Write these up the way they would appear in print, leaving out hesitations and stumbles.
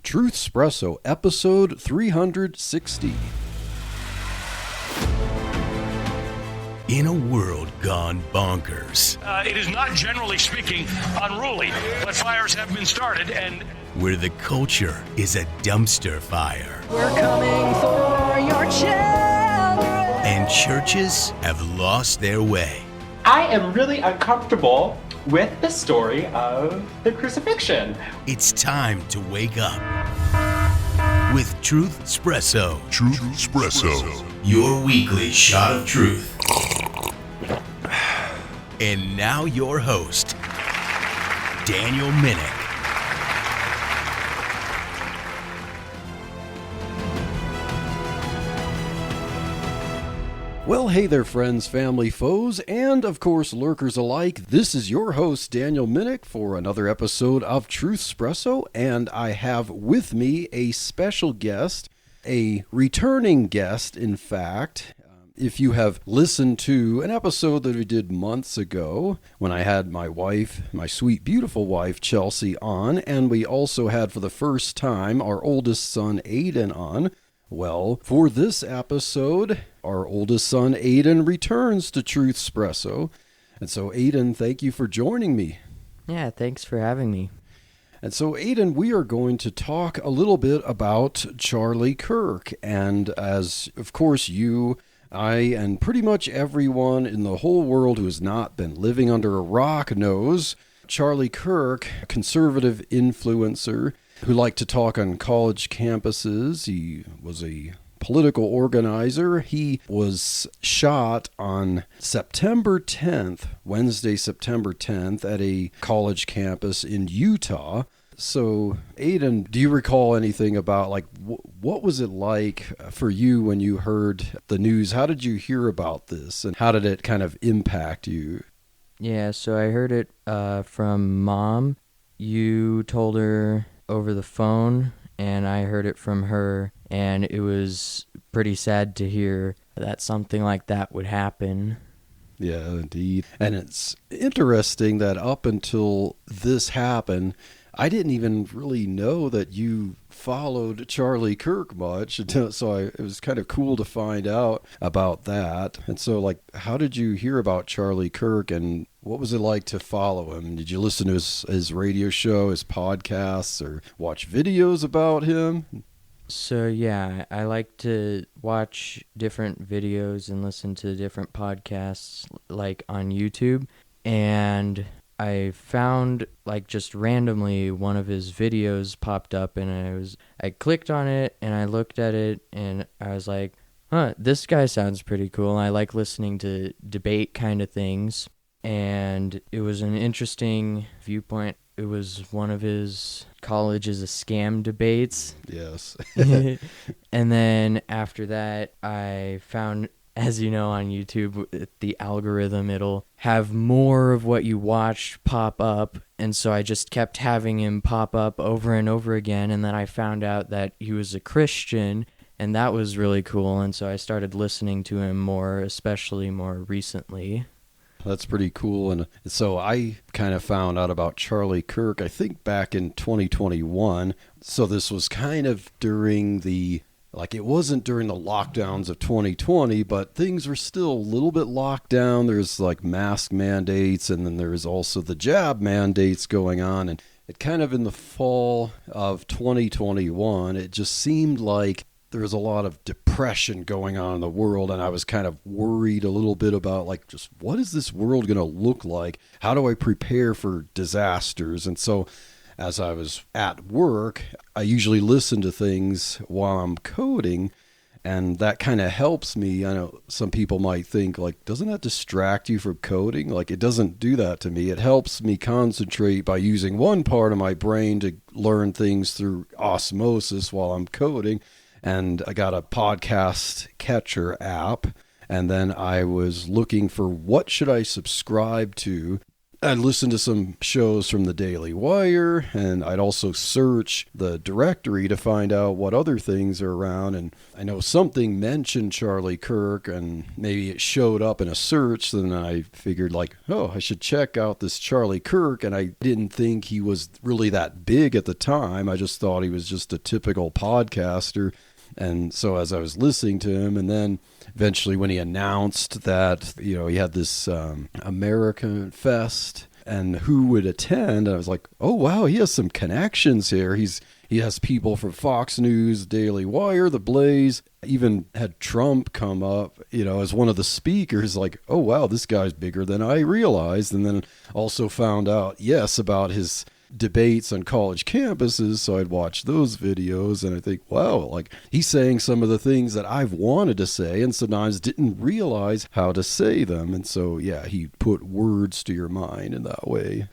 Truthspresso, episode 360. In a world gone bonkers, it is not, generally speaking, unruly, but fires have been started, and where the culture is a dumpster fire, we're coming for your children, and churches have lost their way. I am really uncomfortable with the story of the crucifixion. It's time to wake up with Truthspresso. Truthspresso. Your weekly shot of truth. And now your host, Daniel Minnick. Well, hey there, friends, family, foes, and of course, lurkers alike. This is your host, Daniel Minnick, for another episode of Truthspresso, and I have with me a special guest, a returning guest, in fact. If you have listened to an episode that we did months ago when I had my wife, my sweet, beautiful wife, Chelsea, on, and we also had for the first time our oldest son, Aiden, on. Well, for this episode, our oldest son, Aiden, returns to Truthspresso. And so, Aiden, thank you for joining me. Yeah, thanks for having me. And so, Aiden, we are going to talk a little bit about Charlie Kirk. And as, of course, you, I, and pretty much everyone in the whole world who has not been living under a rock knows, Charlie Kirk, a conservative influencer who liked to talk on college campuses. He was a political organizer. He was shot on September 10th, Wednesday, September 10th, at a college campus in Utah. So, Aiden, do you recall anything about, like, what was it like for you when you heard the news? How did you hear about this, and how did it kind of impact you? Yeah, so I heard it from Mom. You told her over the phone, and I heard it from her, and it was pretty sad to hear that something like that would happen. Yeah, indeed. And it's interesting that up until this happened, I didn't even really know that you followed Charlie Kirk much, so it was kind of cool to find out about that. And so, like, how did you hear about Charlie Kirk, and what was it like to follow him? Did you listen to his radio show, his podcasts, or watch videos about him? So yeah, I like to watch different videos and listen to different podcasts, like on YouTube, and I found, like, just randomly one of his videos popped up, and I clicked on it, and I looked at it, and I was like, this guy sounds pretty cool. I like listening to debate kind of things, and it was an interesting viewpoint. It was one of his college is a scam debates. Yes. And then after that, I found, as you know, on YouTube, the algorithm, it'll have more of what you watch pop up. And so I just kept having him pop up over and over again. And then I found out that he was a Christian, and that was really cool. And so I started listening to him more, especially more recently. That's pretty cool. And so I kind of found out about Charlie Kirk, I think back in 2021. So this was kind of during it wasn't during the lockdowns of 2020, but things were still a little bit locked down. There's like mask mandates, and then there's also the jab mandates going on. And it kind of in the fall of 2021, it just seemed like there was a lot of depression going on in the world, and I was kind of worried a little bit about, like, just what is this world going to look like? How do I prepare for disasters? And so as I was at work, I usually listen to things while I'm coding, and that kind of helps me. I know some people might think, like, doesn't that distract you from coding? Like, it doesn't do that to me. It helps me concentrate by using one part of my brain to learn things through osmosis while I'm coding. And I got a podcast catcher app, and then I was looking for what should I subscribe to I'd listen to some shows from the Daily Wire, and I'd also search the directory to find out what other things are around. And I know something mentioned Charlie Kirk, and maybe it showed up in a search. Then I figured, like, oh, I should check out this Charlie Kirk. And I didn't think he was really that big at the time. I just thought he was just a typical podcaster. And so as I was listening to him, and then eventually when he announced that, he had this American Fest and who would attend, I was like, oh, wow, he has some connections here. He has people from Fox News, Daily Wire, The Blaze, even had Trump come up, as one of the speakers, like, oh, wow, this guy's bigger than I realized. And then also found out, yes, about his debates on college campuses, so I'd watch those videos and I think, wow, like he's saying some of the things that I've wanted to say and sometimes didn't realize how to say them. And so, yeah, he put words to your mind in that way.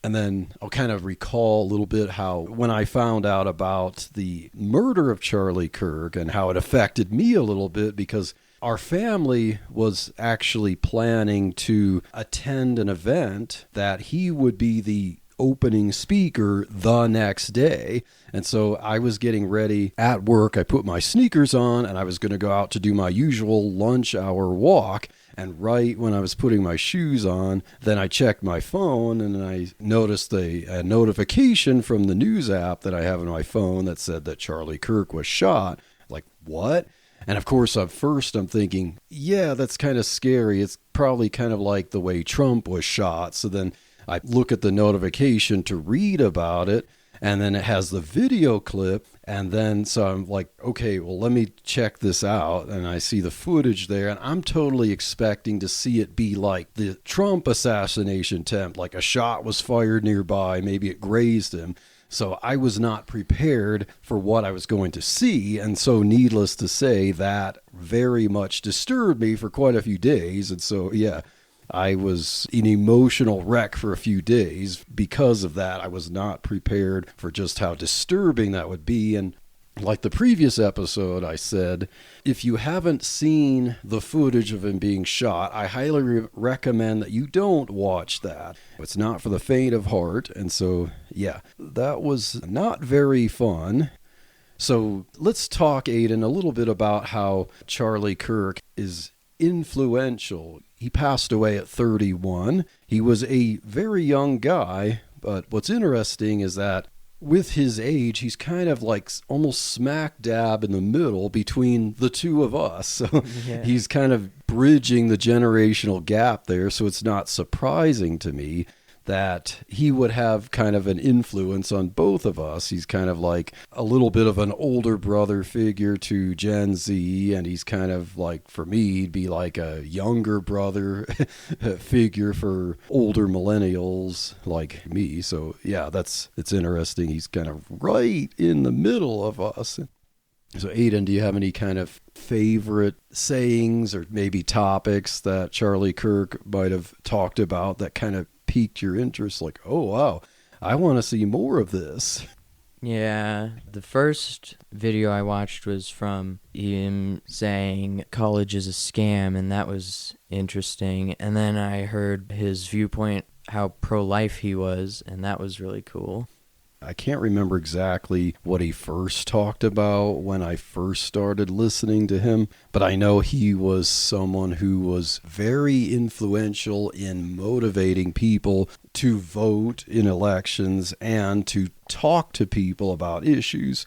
And then I'll kind of recall a little bit how when I found out about the murder of Charlie Kirk and how it affected me a little bit, because our family was actually planning to attend an event that he would be the opening speaker the next day. And so I was getting ready at work. I put my sneakers on and I was going to go out to do my usual lunch hour walk. And right when I was putting my shoes on, then I checked my phone and I noticed a notification from the news app that I have on my phone that said that Charlie Kirk was shot. Like, what? And of course, at first I'm thinking, yeah, that's kind of scary. It's probably kind of like the way Trump was shot. So then I look at the notification to read about it, and then it has the video clip. And then so I'm like, okay, well, let me check this out. And I see the footage there, and I'm totally expecting to see it be like the Trump assassination attempt, like a shot was fired nearby, maybe it grazed him. So I was not prepared for what I was going to see. And so needless to say, that very much disturbed me for quite a few days. And so, yeah, I was an emotional wreck for a few days because of that. I was not prepared for just how disturbing that would be. And like the previous episode, I said, if you haven't seen the footage of him being shot, I highly recommend that you don't watch that. It's not for the faint of heart. And so, yeah, that was not very fun. So let's talk, Aiden, a little bit about how Charlie Kirk is influential. He passed away at 31. He was a very young guy, but what's interesting is that with his age, he's kind of like almost smack dab in the middle between the two of us. So yeah, he's kind of bridging the generational gap there. So it's not surprising to me that he would have kind of an influence on both of us. He's kind of like a little bit of an older brother figure to Gen Z, and he's kind of like, for me, he'd be like a younger brother figure for older millennials like me. So yeah, it's interesting. He's kind of right in the middle of us. So Aiden, do you have any kind of favorite sayings or maybe topics that Charlie Kirk might have talked about that kind of piqued your interest? Like, oh, wow, I want to see more of this. Yeah, the first video I watched was from him saying college is a scam, and that was interesting. And then I heard his viewpoint, how pro-life he was, and that was really cool. I can't remember exactly what he first talked about when I first started listening to him, but I know he was someone who was very influential in motivating people to vote in elections and to talk to people about issues.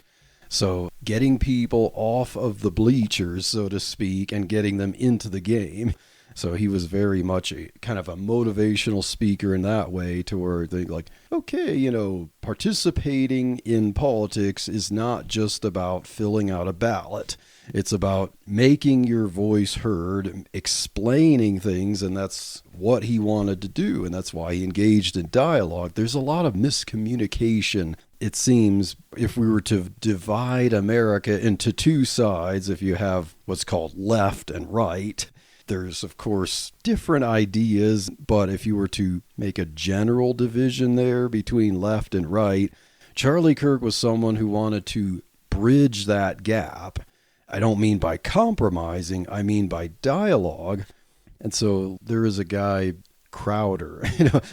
So getting people off of the bleachers, so to speak, and getting them into the game. So he was very much a kind of a motivational speaker in that way, to where they like, okay, participating in politics is not just about filling out a ballot. It's about making your voice heard, explaining things, and that's what he wanted to do, and that's why he engaged in dialogue. There's a lot of miscommunication, it seems, if we were to divide America into two sides, if you have what's called left and right. There's, of course, different ideas, but if you were to make a general division there between left and right, Charlie Kirk was someone who wanted to bridge that gap. I don't mean by compromising, I mean by dialogue. And so there is a guy, Crowder.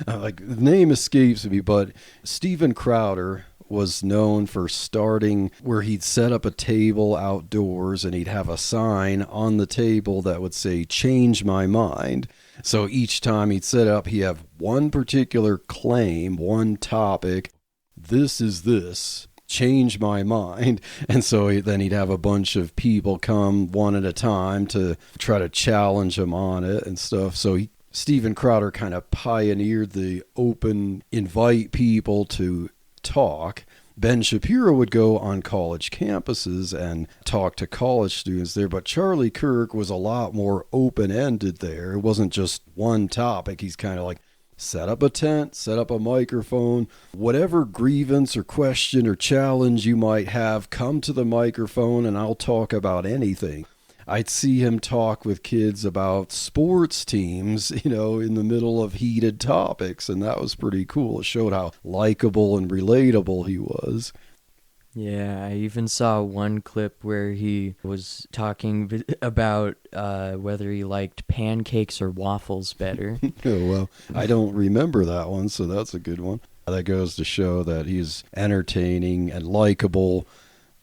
Like the name escapes me, but Steven Crowder was known for starting where he'd set up a table outdoors and he'd have a sign on the table that would say, "Change my mind." So each time he'd set up, he'd have one particular claim, one topic. This is this. Change my mind. And so then he'd have a bunch of people come one at a time to try to challenge him on it and stuff. So Steven Crowder kind of pioneered the open, invite people to talk. Ben Shapiro would go on college campuses and talk to college students there, but Charlie Kirk was a lot more open-ended there. It wasn't just one topic. He's kind of like, set up a tent, set up a microphone, whatever grievance or question or challenge you might have, come to the microphone and I'll talk about anything. I'd see him talk with kids about sports teams, in the middle of heated topics, and that was pretty cool. It showed how likable and relatable he was. Yeah, I even saw one clip where he was talking about whether he liked pancakes or waffles better. Oh, well, I don't remember that one, so that's a good one. That goes to show that he's entertaining and likable.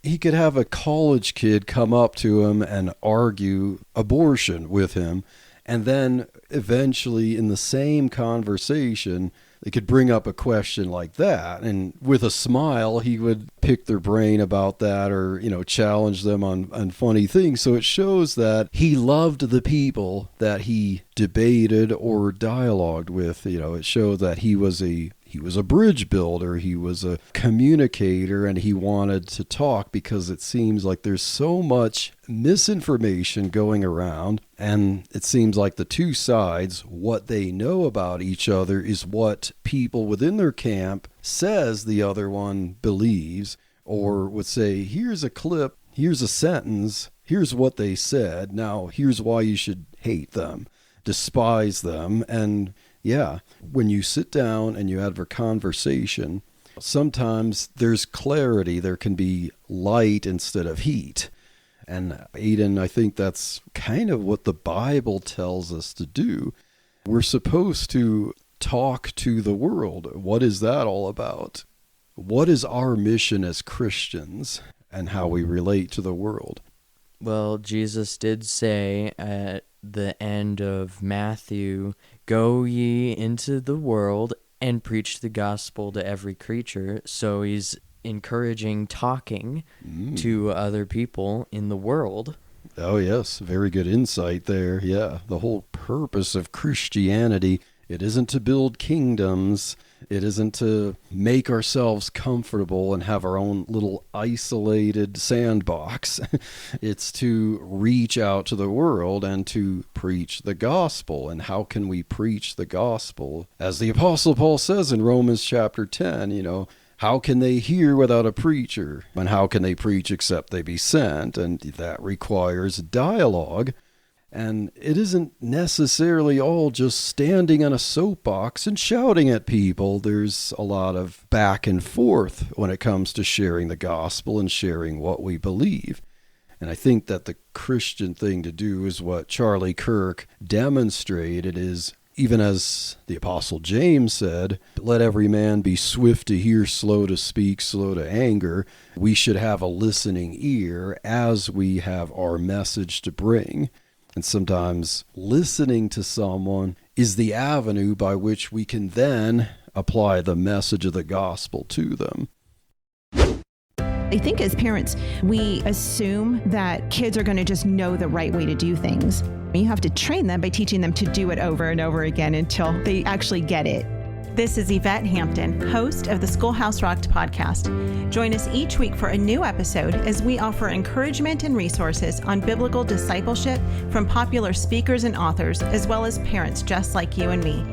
He could have a college kid come up to him and argue abortion with him, and then eventually in the same conversation, they could bring up a question like that, and with a smile, he would pick their brain about that or, challenge them on funny things. So it shows that he loved the people that he debated or dialogued with. It showed that he was a bridge builder, he was a communicator, and he wanted to talk because it seems like there's so much misinformation going around, and it seems like the two sides, what they know about each other is what people within their camp says the other one believes, or would say, here's a clip, here's a sentence, here's what they said, now here's why you should hate them, despise them. And yeah, when you sit down and you have a conversation, sometimes there's clarity. There can be light instead of heat. And Aiden, I think that's kind of what the Bible tells us to do. We're supposed to talk to the world. What is that all about? What is our mission as Christians and how we relate to the world? Well, Jesus did say at the end of Matthew, "Go ye into the world and preach the gospel to every creature." So he's encouraging talking to other people in the world. Oh, yes. Very good insight there. Yeah. The whole purpose of Christianity, it isn't to build kingdoms. It isn't to make ourselves comfortable and have our own little isolated sandbox. It's to reach out to the world and to preach the gospel. And how can we preach the gospel? As the Apostle Paul says in Romans chapter 10, how can they hear without a preacher? And how can they preach except they be sent? And that requires dialogue. And it isn't necessarily all just standing on a soapbox and shouting at people. There's a lot of back and forth when it comes to sharing the gospel and sharing what we believe. And I think that the Christian thing to do is what Charlie Kirk demonstrated is, even as the Apostle James said, let every man be swift to hear, slow to speak, slow to anger. We should have a listening ear as we have our message to bring. And sometimes listening to someone is the avenue by which we can then apply the message of the gospel to them. I think as parents, we assume that kids are going to just know the right way to do things. You have to train them by teaching them to do it over and over again until they actually get it. This is Yvette Hampton, host of the Schoolhouse Rocked podcast. Join us each week for a new episode as we offer encouragement and resources on biblical discipleship from popular speakers and authors, as well as parents just like you and me.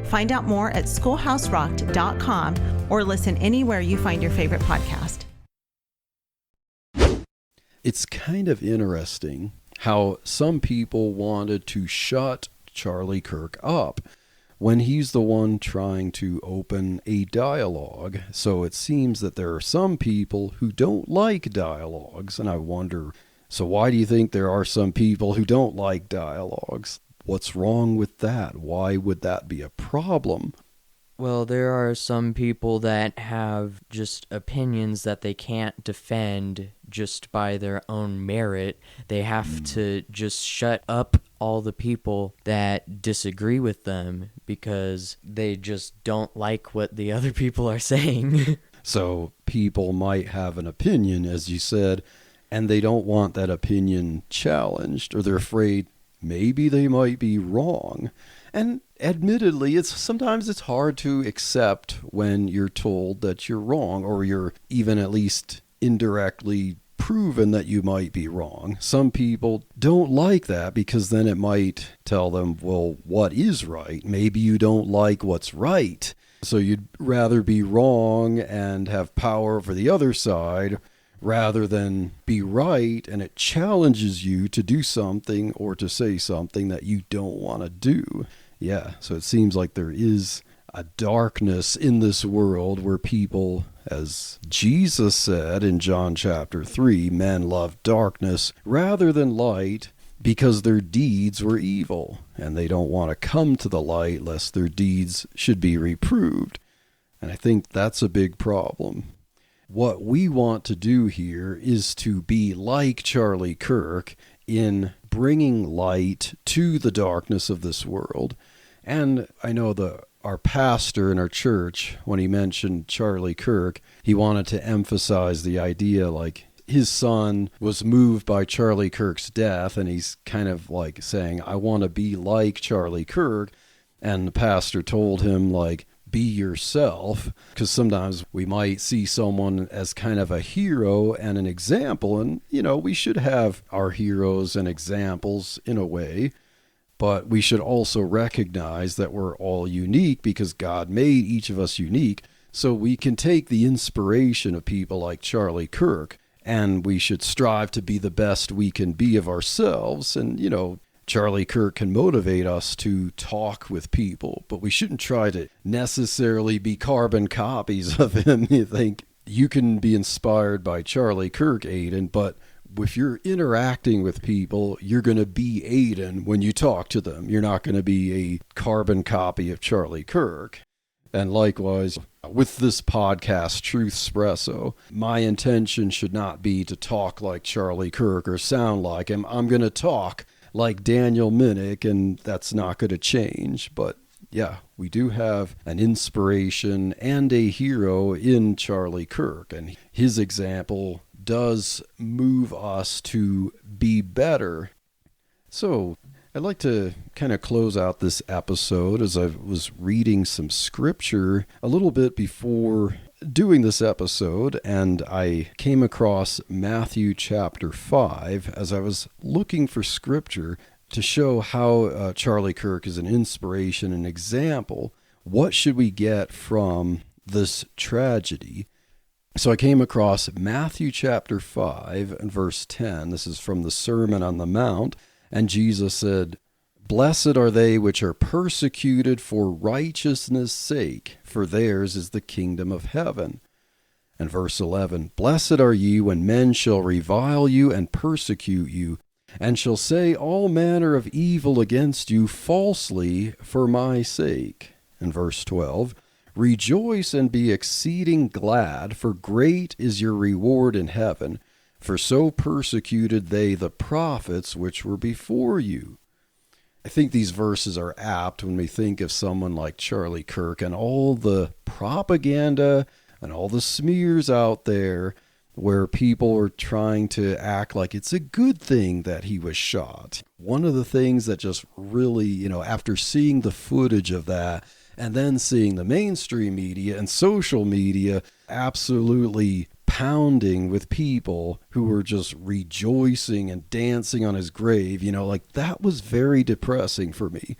Find out more at schoolhouserocked.com or listen anywhere you find your favorite podcast. It's kind of interesting how some people wanted to shut Charlie Kirk up when he's the one trying to open a dialogue. So it seems that there are some people who don't like dialogues, and I wonder, so why do you think there are some people who don't like dialogues? what's wrong with that? Why would that be a problem? Well, there are some people that have just opinions that they can't defend just by their own merit. They have to just shut up all the people that disagree with them because they just don't like what the other people are saying. So people might have an opinion, as you said, and they don't want that opinion challenged, or they're afraid maybe they might be wrong. And admittedly, sometimes it's hard to accept when you're told that you're wrong, or you're even at least indirectly proven that you might be wrong. Some people don't like that because then it might tell them, well, what is right? Maybe you don't like what's right. So you'd rather be wrong and have power over the other side rather than be right, and it challenges you to do something or to say something that you don't want to do. Yeah, so it seems like there is a darkness in this world where people, as Jesus said in John chapter 3, men love darkness rather than light because their deeds were evil, and they don't want to come to the light lest their deeds should be reproved. And I think that's a big problem. What we want to do here is to be like Charlie Kirk in bringing light to the darkness of this world. And I know our pastor in our church, when he mentioned Charlie Kirk, he wanted to emphasize the idea like his son was moved by Charlie Kirk's death, and he's kind of like saying, I want to be like Charlie Kirk. And the pastor told him, like, be yourself, because sometimes we might see someone as kind of a hero and an example, and we should have our heroes and examples in a way, but we should also recognize that we're all unique because God made each of us unique. So we can take the inspiration of people like Charlie Kirk, and we should strive to be the best we can be of ourselves. And Charlie Kirk can motivate us to talk with people, but we shouldn't try to necessarily be carbon copies of him. You think you can be inspired by Charlie Kirk, Aiden, but if you're interacting with people, you're going to be Aiden when you talk to them. You're not going to be a carbon copy of Charlie Kirk. And likewise, with this podcast, Truthspresso, my intention should not be to talk like Charlie Kirk or sound like him. I'm going to talk like Daniel Minnick, and that's not going to change. But yeah, we do have an inspiration and a hero in Charlie Kirk, and his example does move us to be better. So I'd like to kind of close out this episode as I was reading some scripture a little bit before doing this episode, and I came across Matthew chapter 5 as I was looking for scripture to show how Charlie Kirk is an inspiration and example. What should we get from this tragedy? So I came across Matthew chapter 5 and verse 10. This is from the Sermon on the Mount. And Jesus said, "Blessed are they which are persecuted for righteousness' sake, for theirs is the kingdom of heaven." And verse 11, "Blessed are ye when men shall revile you and persecute you, and shall say all manner of evil against you falsely for my sake." And verse 12, "Rejoice and be exceeding glad, for great is your reward in heaven. For so persecuted they the prophets which were before you." I think these verses are apt when we think of someone like Charlie Kirk and all the propaganda and all the smears out there where people are trying to act like it's a good thing that he was shot. One of the things that just really, after seeing the footage of that and then seeing the mainstream media and social media absolutely pounding with people who were just rejoicing and dancing on his grave, that was very depressing for me.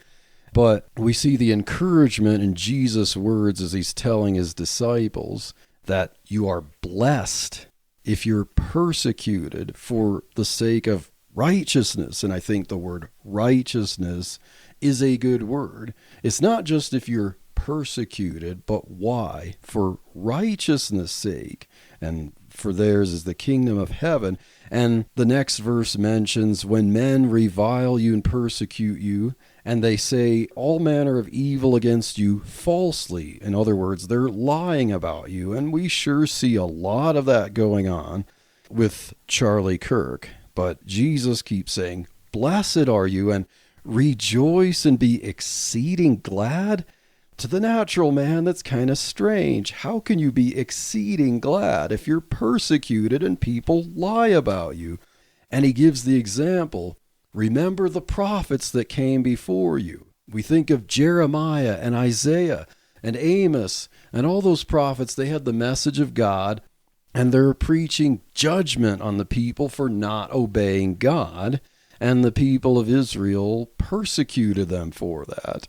But we see the encouragement in Jesus' words as he's telling his disciples that you are blessed if you're persecuted for the sake of righteousness. And I think the word righteousness is a good word. It's not just if you're persecuted, but why? For righteousness' sake. And for theirs is the kingdom of heaven. And the next verse mentions, when men revile you and persecute you, and they say all manner of evil against you falsely. In other words, they're lying about you. And we sure see a lot of that going on with Charlie Kirk. But Jesus keeps saying, blessed are you, and rejoice and be exceeding glad. To the natural man, that's kind of strange. How can you be exceeding glad if you're persecuted and people lie about you? And he gives the example, remember the prophets that came before you. We think of Jeremiah and Isaiah and Amos and all those prophets. They had the message of God, and they're preaching judgment on the people for not obeying God, and the people of Israel persecuted them for that.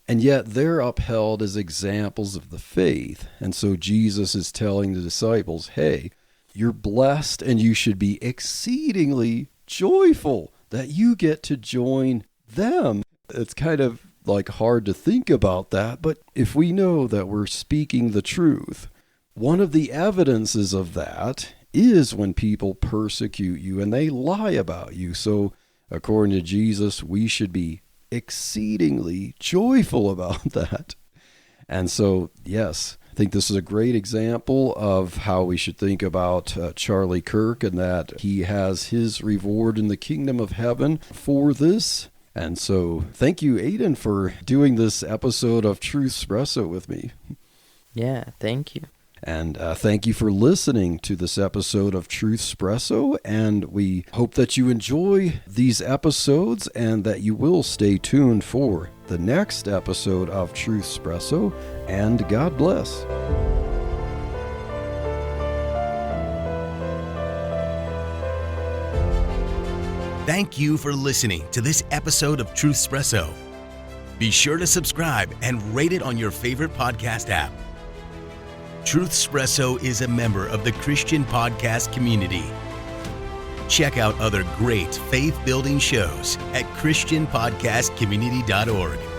And yet they're upheld as examples of the faith. And so Jesus is telling the disciples, hey, you're blessed and you should be exceedingly joyful that you get to join them. It's kind of like hard to think about that, but if we know that we're speaking the truth, one of the evidences of that is when people persecute you and they lie about you. So according to Jesus, we should be exceedingly joyful about that. And so, yes, I think this is a great example of how we should think about Charlie Kirk, and that he has his reward in the kingdom of heaven for this. And so thank you, Aiden, for doing this episode of Truthspresso with me. Yeah, thank you. And thank you for listening to this episode of Truthspresso, and we hope that you enjoy these episodes and that you will stay tuned for the next episode of Truthspresso, and God bless. Thank you for listening to this episode of Truthspresso. Be sure to subscribe and rate it on your favorite podcast app. Truthspresso is a member of the Christian podcast community. Check out other great faith-building shows at christianpodcastcommunity.org.